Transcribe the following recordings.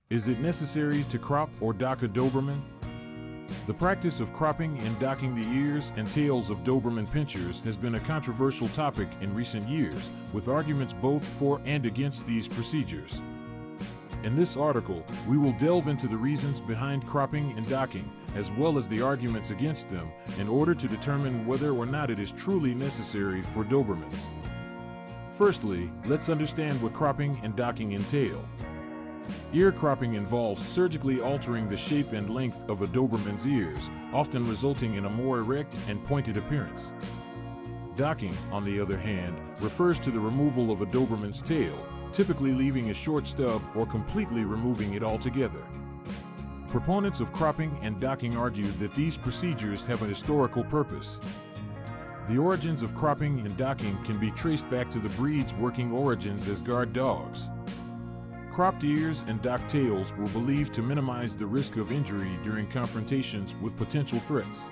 Is it necessary to crop or dock a Doberman? The practice of cropping and docking the ears and tails of Doberman Pinschers has been a controversial topic in recent years, with arguments both for and against these procedures. In this article, we will delve into the reasons behind cropping and docking, as well as the arguments against them, in order to determine whether or not it is truly necessary for Dobermans. Firstly, let's understand what cropping and docking entail. Ear cropping involves surgically altering the shape and length of a Doberman's ears, often resulting in a more erect and pointed appearance. Docking, on the other hand, refers to the removal of a Doberman's tail, typically leaving a short stub or completely removing it altogether. Proponents of cropping and docking argue that these procedures have a historical purpose. The origins of cropping and docking can be traced back to the breed's working origins as guard dogs. Cropped ears and docked tails were believed to minimize the risk of injury during confrontations with potential threats.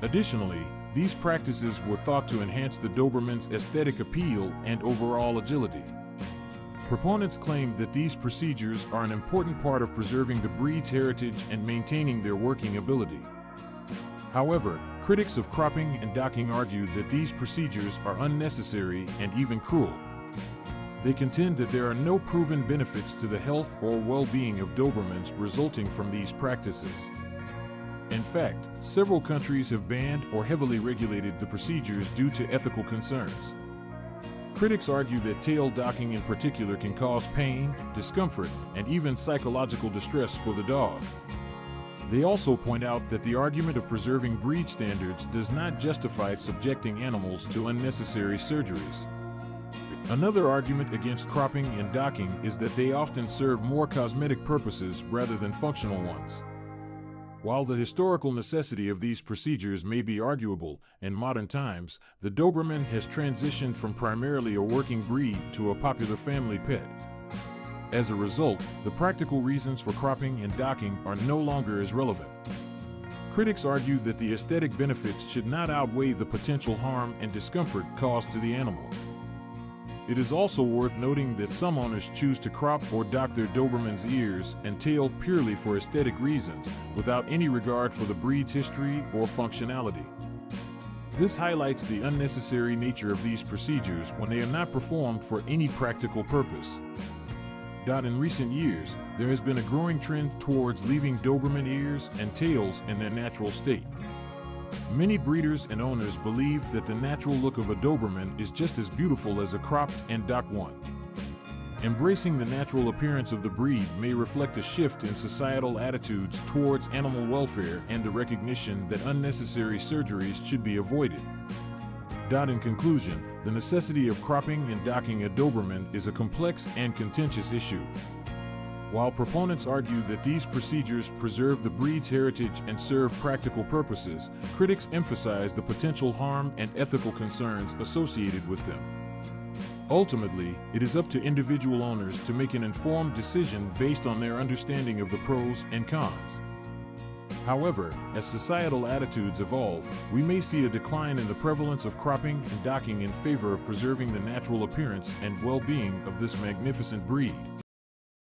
Additionally, these practices were thought to enhance the Doberman's aesthetic appeal and overall agility. Proponents claim that these procedures are an important part of preserving the breed's heritage and maintaining their working ability. However, critics of cropping and docking argue that these procedures are unnecessary and even cruel. They contend that there are no proven benefits to the health or well-being of Dobermans resulting from these practices. In fact, several countries have banned or heavily regulated the procedures due to ethical concerns. Critics argue that tail docking in particular can cause pain, discomfort, and even psychological distress for the dog. They also point out that the argument of preserving breed standards does not justify subjecting animals to unnecessary surgeries. Another argument against cropping and docking is that they often serve more cosmetic purposes rather than functional ones. While the historical necessity of these procedures may be arguable, in modern times, the Doberman has transitioned from primarily a working breed to a popular family pet. As a result, the practical reasons for cropping and docking are no longer as relevant. Critics argue that the aesthetic benefits should not outweigh the potential harm and discomfort caused to the animal. It is also worth noting that some owners choose to crop or dock their Doberman's ears and tail purely for aesthetic reasons, without any regard for the breed's history or functionality. This highlights the unnecessary nature of these procedures when they are not performed for any practical purpose. In recent years, there has been a growing trend towards leaving Doberman ears and tails in their natural state. Many breeders and owners believe that the natural look of a Doberman is just as beautiful as a cropped and docked one. Embracing the natural appearance of the breed may reflect a shift in societal attitudes towards animal welfare and the recognition that unnecessary surgeries should be avoided. In conclusion, the necessity of cropping and docking a Doberman is a complex and contentious issue. While proponents argue that these procedures preserve the breed's heritage and serve practical purposes, critics emphasize the potential harm and ethical concerns associated with them. Ultimately, it is up to individual owners to make an informed decision based on their understanding of the pros and cons. However, as societal attitudes evolve, we may see a decline in the prevalence of cropping and docking in favor of preserving the natural appearance and well-being of this magnificent breed.